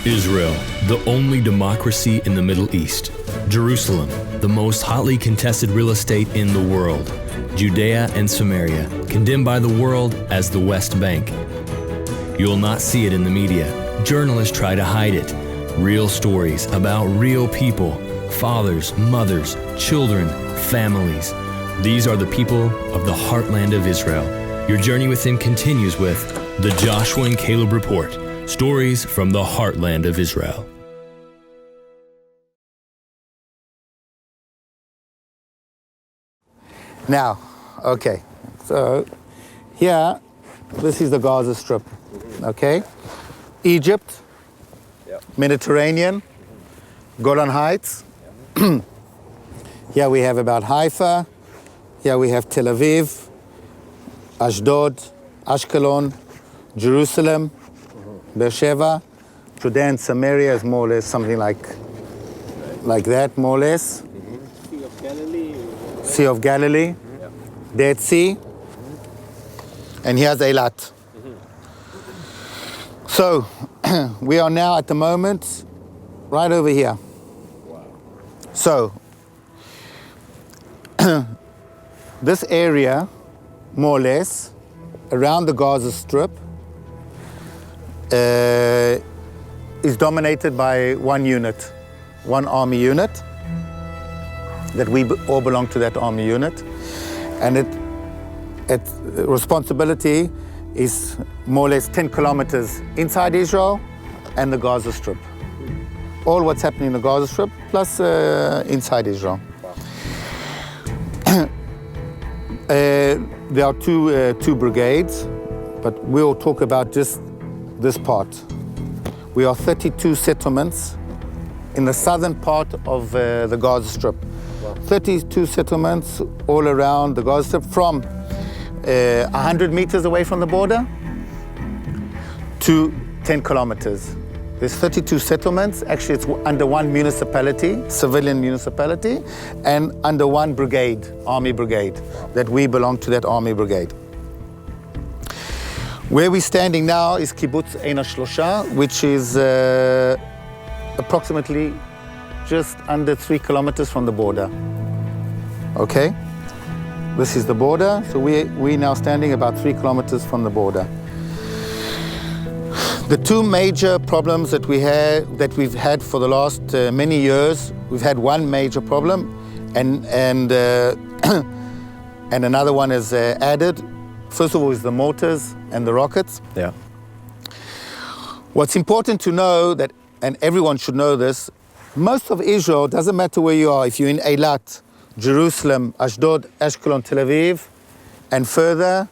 Israel, the only democracy in the Middle East. Jerusalem, the most hotly contested real estate in the world. Judea and Samaria, condemned by the world as the West Bank. You'll not see it in the media. Journalists try to hide it. Real stories about real people, fathers, mothers, children, families. These are the people of the heartland of Israel. Your journey with him continues with the Joshua and Caleb Report. Stories from the heartland of Israel. Now, okay, so here, this is the Gaza Strip, okay? Egypt, Mediterranean, Golan Heights. Here we have about Haifa. Here we have Tel Aviv, Ashdod, Ashkelon, Jerusalem, Beersheba. Judea and Samaria is more or less something like that, more or less. Sea of Galilee. Sea of Galilee, Dead Sea, and here's Eilat. So we are now at the moment right over here. Wow. So this area, more or less, around the Gaza Strip, is dominated by one unit, one army unit, that we all belong to that army unit. And its responsibility is more or less 10 kilometers inside Israel and the Gaza Strip. All what's happening in the Gaza Strip, plus inside Israel. There are two brigades, but we'll talk about just this part. We are 32 settlements in the southern part of the Gaza Strip. 32 settlements all around the Gaza Strip, from 100 meters away from the border to 10 kilometers. There's 32 settlements. Actually, it's under one municipality, civilian municipality, and under one brigade, army brigade, that we belong to that army brigade. Where we're standing now is Kibbutz Ein HaShlosha, which is approximately just under 3 kilometers from the border. Okay? This is the border, so we're now standing about 3 kilometers from the border. The two major problems that we've had for the last many years, we've had one major problem, and another one is added. First of all is the mortars and the rockets. Yeah. What's important to know, that, and everyone should know this, most of Israel, doesn't matter where you are, if you're in Eilat, Jerusalem, Ashdod, Ashkelon, Tel Aviv, and further,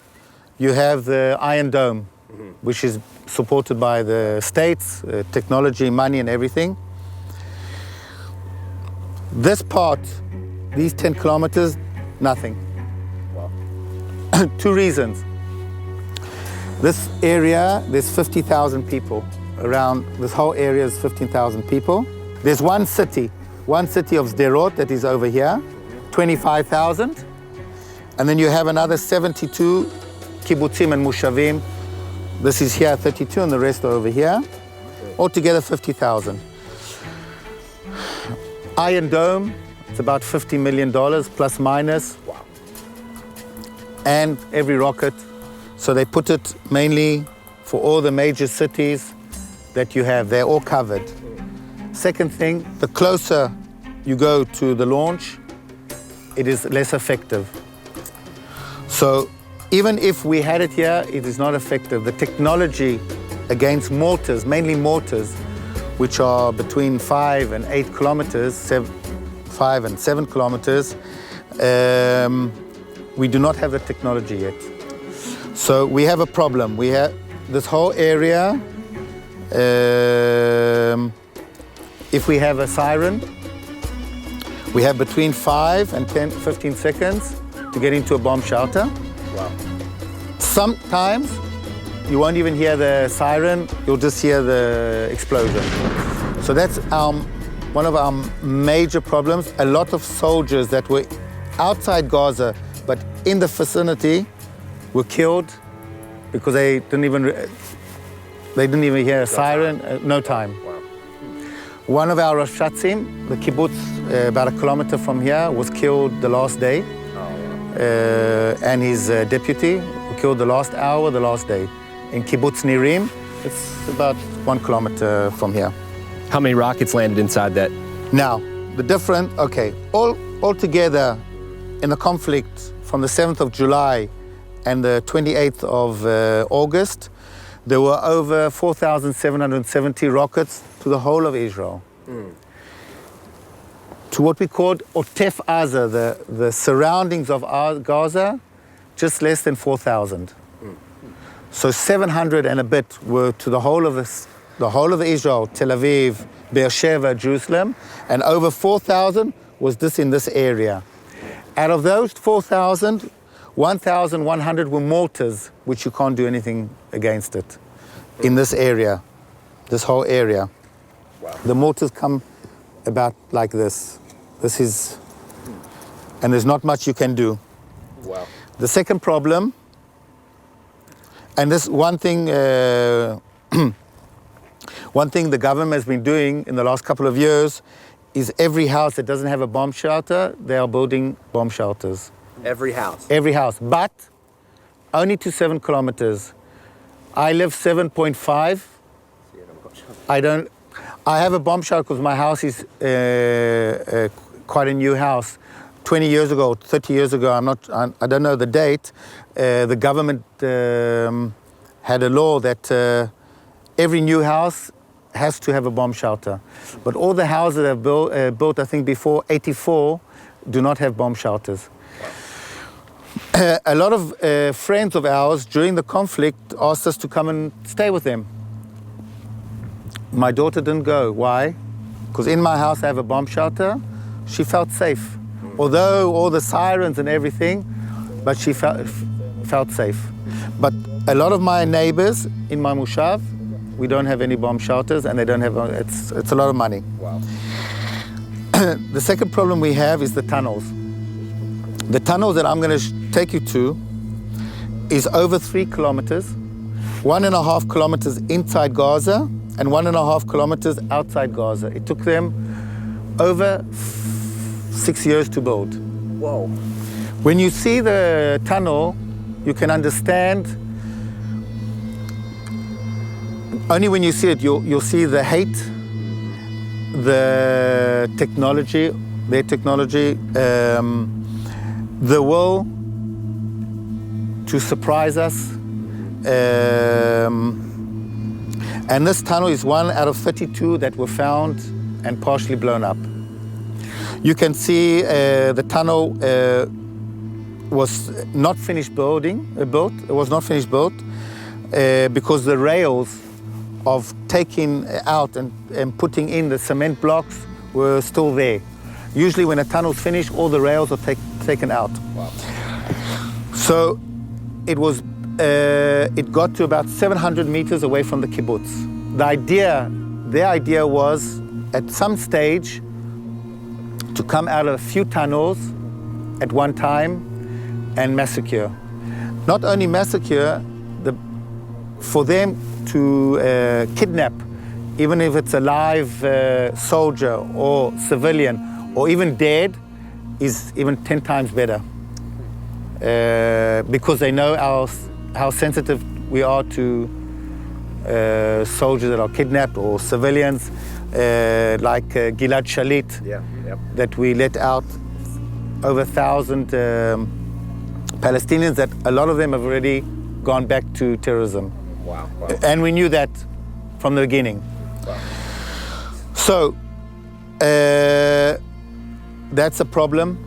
you have the Iron Dome, which is supported by the states, technology, money, and everything. This part, these 10 kilometers, nothing. Wow. Two reasons. This area, there's 50,000 people. Around this whole area is 15,000 people. There's one city of Sderot that is over here, 25,000. And then you have another 72 kibbutzim and mushavim. This is here 32 and the rest are over here. Altogether 50,000. Iron Dome, it's about $50 million plus minus. Wow. And every rocket. So they put it mainly for all the major cities that you have. They're all covered. Second thing, the closer you go to the launch, it is less effective. So even if we had it here, it is not effective. The technology against mortars, mainly mortars, which are between 5 and 8 kilometers, 5 and 7 kilometers, we do not have the technology yet. So we have a problem. We have this whole area. If we have a siren, we have between 5 and 15 seconds to get into a bomb shelter. Wow. Sometimes you won't even hear the siren, you'll just hear the explosion. So that's one of our major problems. A lot of soldiers that were outside Gaza, but in the vicinity, were killed because they didn't even hear a siren, no time. Wow. One of our Rashatzim, the kibbutz about a kilometer from here, was killed the last day. And his deputy were killed the last hour, the last day. In kibbutz Nirim, it's about 1 kilometer from here. How many rockets landed inside that? Now, the different, okay, all together in the conflict from the 7th of July and the 28th of August, there were over 4,770 rockets to the whole of Israel. To what we called Otef Aza, the surroundings of Gaza, just less than 4,000. So 700 and a bit were to the whole of Israel, Tel Aviv, Beersheba, Jerusalem, and over 4,000 was in this area. Out of those 4,000, 1,100 were mortars, which you can't do anything against it in this area, this whole area. Wow. The mortars come about like this. This is, and there's not much you can do. Wow. The second problem, and this one thing the government has been doing in the last couple of years is every house that doesn't have a bomb shelter, they are building bomb shelters. Every house? Every house, but only to 7 kilometers. I live 7.5. I have a bomb shelter because my house is quite a new house. 20 years ago, 30 years ago, I don't know the date, the government had a law that every new house has to have a bomb shelter. But all the houses that have built, I think before 84, do not have bomb shelters. A lot of friends of ours during the conflict asked us to come and stay with them. My daughter didn't go. Why? Because in my house I have a bomb shelter. She felt safe. Although all the sirens and everything, but she felt safe. But a lot of my neighbors in my Mushav, we don't have any bomb shelters, and they don't have, it's a lot of money. Wow. The second problem we have is the tunnels. The tunnels that I'm going to take you to is over 3 kilometers, 1.5 kilometers inside Gaza, and 1.5 kilometers outside Gaza. It took them over 6 years to build. Whoa. When you see the tunnel, you can understand. Only when you see it, you'll see the hate, the technology, their technology, the will to surprise us. And this tunnel is 1 out of 32 that were found and partially blown up. You can see the tunnel was not finished built. It was not finished built because the rails of taking out and putting in the cement blocks were still there. Usually when a tunnel's finished, all the rails are taken out. Wow. So it got to about 700 meters away from the kibbutz. Their idea was at some stage to come out of a few tunnels at one time and massacre. Not only massacre, for them to kidnap, even if it's a live soldier or civilian or even dead, is even 10 times better. Because they know how sensitive we are to soldiers that are kidnapped or civilians, like Gilad Shalit, that we let out over 1,000 Palestinians, that a lot of them have already gone back to terrorism. Wow. And we knew that from the beginning. Wow. So that's a problem.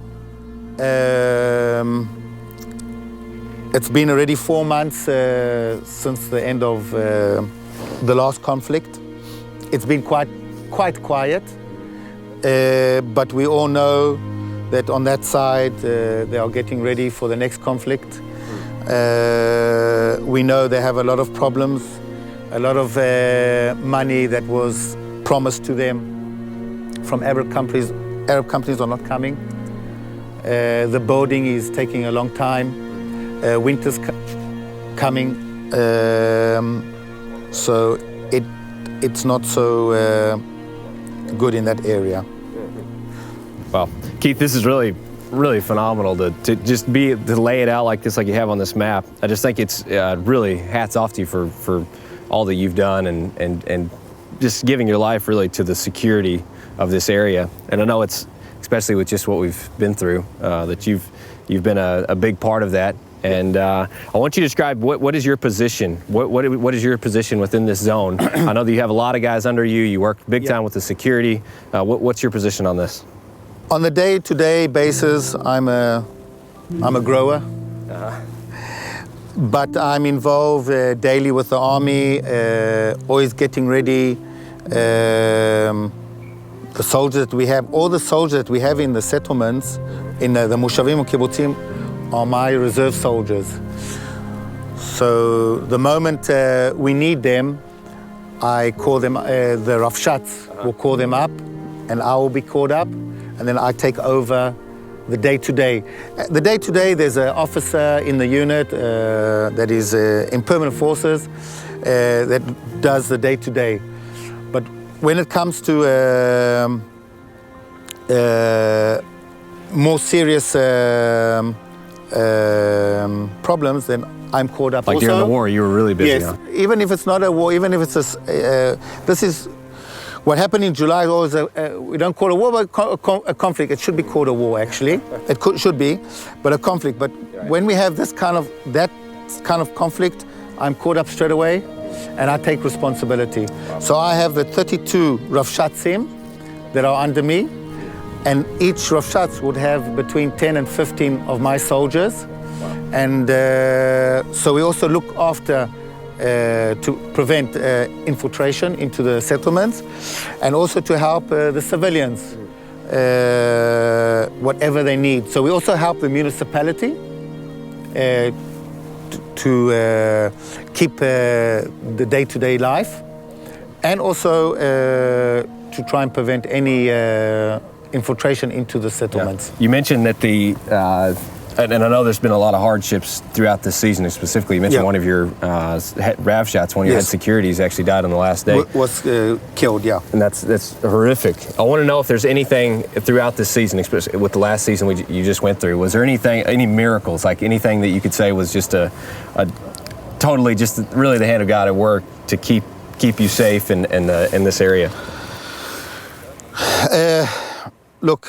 It's been already 4 months since the end of the last conflict. It's been quite quiet, but we all know that on that side they are getting ready for the next conflict. We know they have a lot of problems, a lot of money that was promised to them from Arab countries. Arab countries are not coming. The building is taking a long time. Winter's coming, so it's not so good in that area. Well, Keith, this is really phenomenal to just to lay it out like this, like you have on this map. I just think it's really hats off to you for all that you've done and just giving your life really to the security of this area. And I know it's, especially with just what we've been through, that you've been a big part of that. And I want you to describe what is your position? What is your position within this zone? I know that you have a lot of guys under you. You work big time with the security. What's your position on this? On the day-to-day basis, I'm a grower, but I'm involved daily with the army, always getting ready. The soldiers that we have, all the soldiers that we have in the settlements, in the Moshavim and Kibbutzim, are my reserve soldiers. So the moment we need them, I call them, the Rafshats will call them up, and I will be called up, and then I take over the day-to-day. The day-to-day, there's an officer in the unit that is in permanent forces that does the day-to-day. But when it comes to more serious problems, then I'm called up. Like also, during the war, you were really busy. Yes, Huh? even if it's not a war, even if it's this is what happened in July. Is always we don't call it a war, but a conflict. It should be called a war, actually. It should be, but a conflict. But when we have that kind of conflict, I'm called up straight away, and I take responsibility. So I have the 32 Rafshatzim that are under me, and each Rafshatz would have between 10 and 15 of my soldiers. And so we also look after to prevent infiltration into the settlements, and also to help the civilians, whatever they need. So we also help the municipality to keep the day-to-day life, and also to try and prevent any infiltration into the settlements. Yeah. You mentioned that and I know there's been a lot of hardships throughout this season. Specifically, you mentioned one of your Ravshats, one of your head securities, actually died on the last day. Was killed, yeah. And that's horrific. I want to know if there's anything throughout this season, especially with the last season you just went through, was there any miracles, like anything that you could say was just a totally just really the hand of God at work to keep you safe in this area? Look,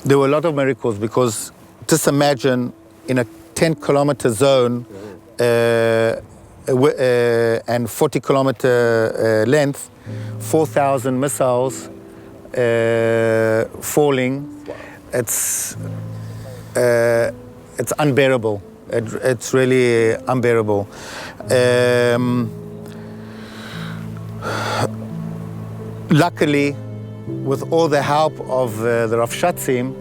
there were a lot of miracles, because just imagine in a 10-kilometer zone and 40-kilometer length, 4,000 missiles falling. It's unbearable. It's really unbearable. Luckily, with all the help of the Rafshatzim,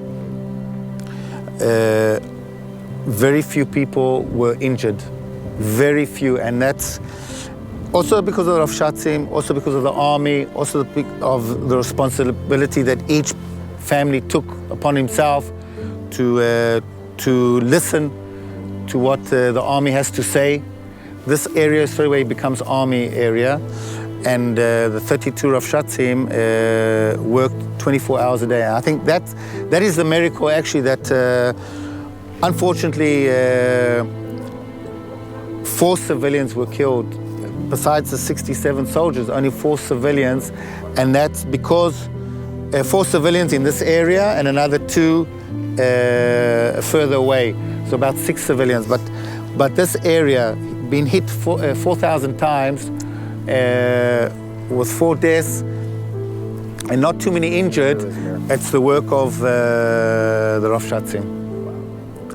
very few people were injured. Very few, and that's also because of the Rafshatzim, also because of the army, also of the responsibility that each family took upon himself to listen to what the army has to say. This area straight away becomes army area. And the 32 Rafshatzim worked 24 hours a day. And I think that is the miracle, actually, that unfortunately 4 civilians were killed. Besides the 67 soldiers, only 4 civilians, and that's because 4 civilians in this area and another 2 further away. So about 6 civilians. But this area been hit 4,000 times. With 4 deaths and not too many injured, it's the work of the Rafshatzim.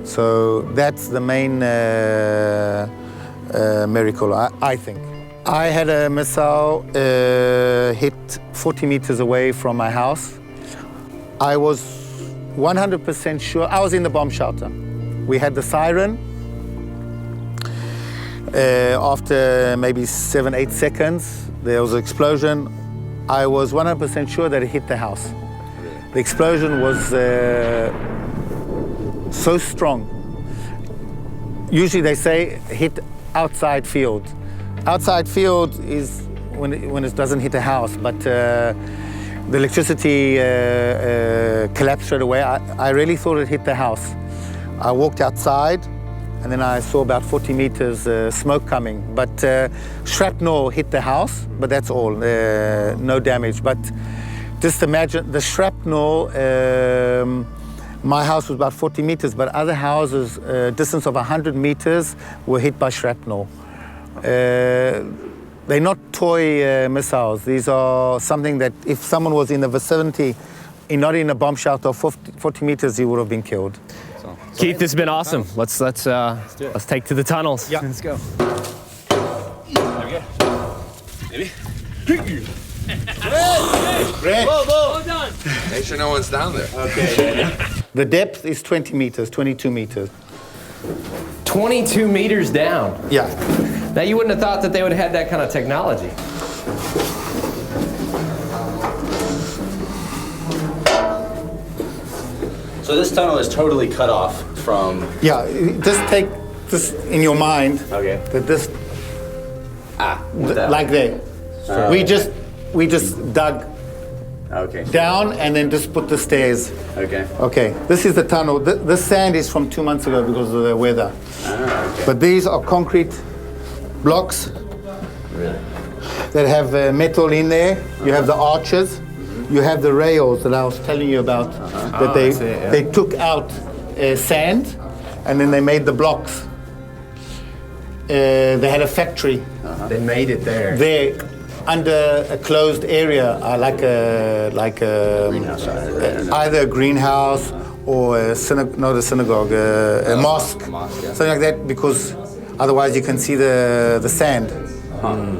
So that's the main miracle, I think. I had a missile hit 40 meters away from my house. I was 100% sure. I was in the bomb shelter. We had the siren. After maybe 7-8 seconds, there was an explosion. I was 100% sure that it hit the house. The explosion was so strong. Usually they say hit outside field. Outside field is when it doesn't hit a house, but the electricity collapsed straight away. I really thought it hit the house. I walked outside, and then I saw about 40 meters smoke coming. But shrapnel hit the house, but that's all, no damage. But just imagine the shrapnel, my house was about 40 meters, but other houses, distance of 100 meters, were hit by shrapnel. They're not toy missiles. These are something that if someone was in the vicinity, not in a bomb shelter of 40 meters, he would have been killed. Keith, this has been awesome. Let's take to the tunnels. Yeah. Let's go. There we go. Maybe. Red. Well done. Make sure no one's down there. Okay. The depth is 20 meters, 22 meters. 22 meters down. Yeah. Now, you wouldn't have thought that they would have had that kind of technology. So this tunnel is totally cut off from. Yeah, just take this in your mind. Okay. That this, That. like there. We just dug Okay. down and then just put the stairs. Okay. Okay, this is the tunnel. This sand is from 2 months ago because of the weather. Okay. But these are concrete blocks Really? that have metal in there. You have the arches. You have the rails that I was telling you about. That they I see, yeah. they took out sand, and then they made the blocks. They had a factory They made it there. there under a closed area, like a Greenhouse side, right? either a greenhouse or not a synagogue, a mosque, mosque, yeah. something like that, because otherwise you can see the sand.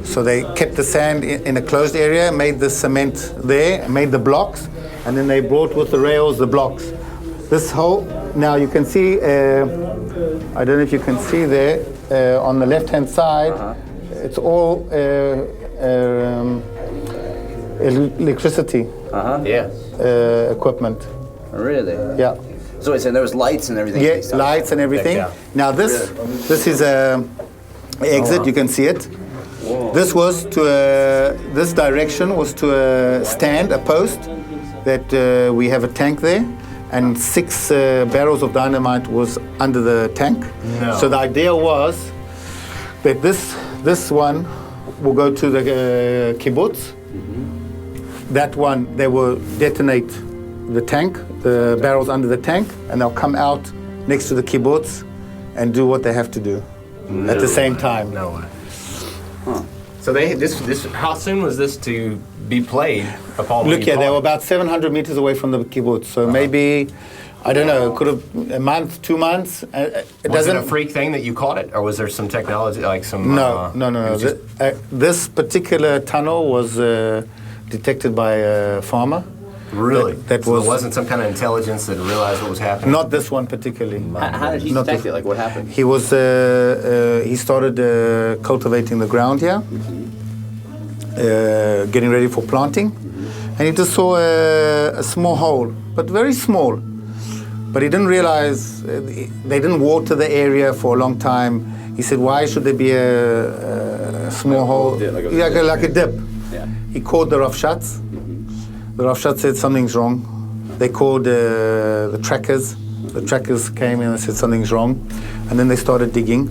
So they kept the sand in a closed area, made the cement there, made the blocks, and then they brought with the rails the blocks. This whole, now you can see, I don't know if you can see there, on the left-hand side, it's all electricity Yeah. equipment. Really? Yeah. So it's and there was lights and everything. Yeah, lights and everything. Yeah. Now this is a exit. You can see it. This was to this direction was to stand a post that we have a tank there, and 6 barrels of dynamite was under the tank. No. So the idea was that this one will go to the kibbutz. That one they will detonate the tank, the barrels under the tank, and they'll come out next to the kibbutz and do what they have to do at the same time. No way. So this how soon was this to be played upon? Look here, they were about 700 meters away from the kibbutz, so maybe, I don't know, could have a month, 2 months. It Was it doesn't. a freak thing that you caught it, or was there some technology like some? No. it was just- This particular tunnel was detected by a farmer. really? that So was- there wasn't some kind of intelligence that realized what was happening. Not this one particularly. How did he Not detect the- it? Like what happened? He was he started cultivating the ground here, getting ready for planting, and he just saw a small hole, but very small. But he didn't realize they didn't water the area for a long time. He said, "Why should there be a small hole, dip, like a- like a dip?" Yeah. He called the Rafshats. The Rafshat said something's wrong. They called the trackers. The trackers came in and said something's wrong. And then they started digging.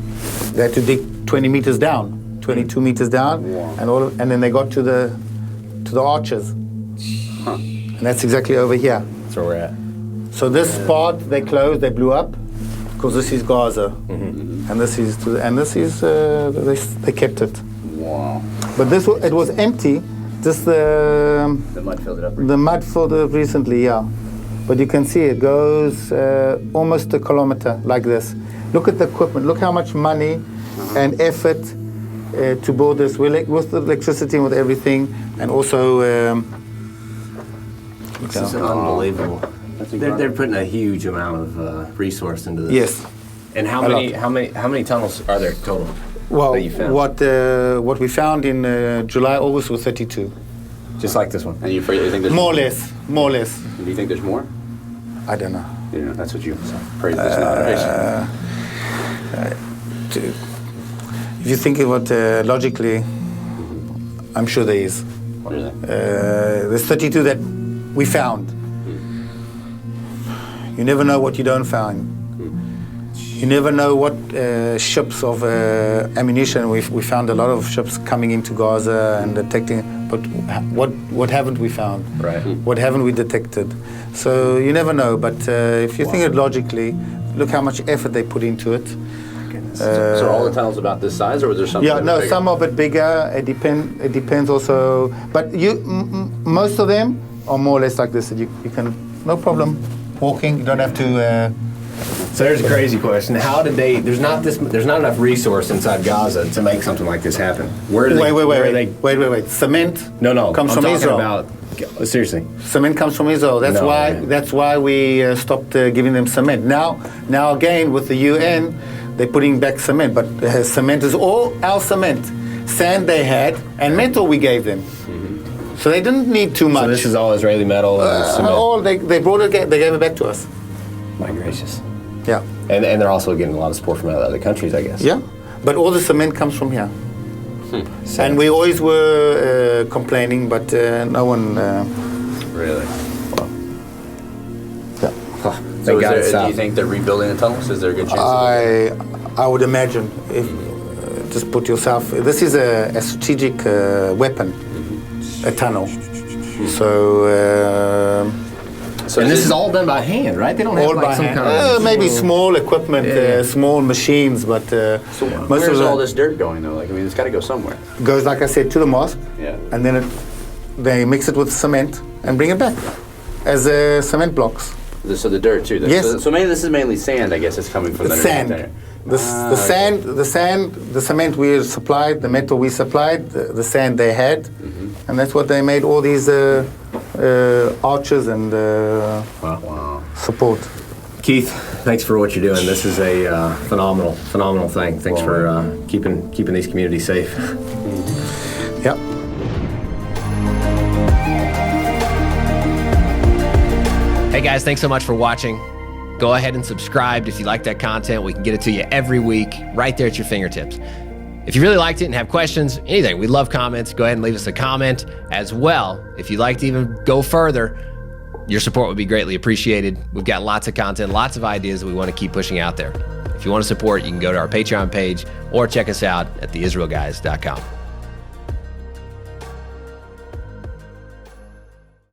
They had to dig 20 meters down, 22 meters down, and then they got to the arches. And that's exactly over here. That's where we're at. So this part they closed, they blew up, because this is Gaza, and this is they kept it. Wow. But it was empty. Just The mud filled it up. the mud filled up recently, yeah. But you can see it goes almost a kilometer like this. Look at the equipment. Look how much money and effort to build this with the electricity and with everything, and also. This is unbelievable. That's They're incredible. putting a huge amount of resource into this. Yes. And how A many lot. how many tunnels are there total? Well, that you found? what we found in July, August was 32. Just like this one. And you think there's More or less. More or less. Do you think there's more? I don't know. You know, that's what you pray that there's not. If you think about logically, I'm sure there is. What are they? There's 32 that we found. You never know what you don't find. You never know what ships of ammunition. We found a lot of ships coming into Gaza and detecting, but what haven't we found? Right. What haven't we detected? So you never know, but if you think it logically, look how much effort they put into it. So are all the tunnels about this size, or was there something? Yeah, no, some are a bit bigger. It depends also, but most of them are more or less like this. You can, no problem, walking. You don't have to. So there's a crazy question. How did they? There's not enough resource inside Gaza to make something like this happen. Where do they? Wait. Cement. Comes from Israel. About, seriously. Cement comes from Israel. That's why we stopped giving them cement. Now again with the UN, they're putting back cement, but cement is all our cement. Sand they had, and metal we gave them. So they didn't need too much. So this is all Israeli metal and cement. All they brought it. They gave it back to us. My gracious. Yeah. And they're also getting a lot of support from other countries, I guess. Yeah, but all the cement comes from here. And we always were complaining, but no one. Really? Yeah. So do you think they're rebuilding the tunnels? Is there a good chance? I would imagine. If just put yourself. This is a strategic weapon, a tunnel. So. And this is all done by hand, right? They don't have like some kind of maybe small equipment, small machines, but so where's all this dirt going though? Like, I mean, it's got to go somewhere. Goes, like I said, to the mosque. Yeah. And then they mix it with cement and bring it back as cement blocks. So the dirt too. Yes. So this is mainly sand, I guess. It's coming from the sand. There. The sand, the cement we supplied, the metal we supplied, the sand they had, and that's what they made all these arches and support. Keith, thanks for what you're doing. This is a phenomenal thing. Thanks for keeping these communities safe. Yep. Hey guys, thanks so much for watching. Go ahead and subscribe if you like that content. We can get it to you every week, right there at your fingertips. If you really liked it and have questions, anything, we love comments. Go ahead and leave us a comment as well. If you'd like to even go further, your support would be greatly appreciated. We've got lots of content, lots of ideas that we want to keep pushing out there. If you want to support, you can go to our Patreon page or check us out at theisraelguys.com.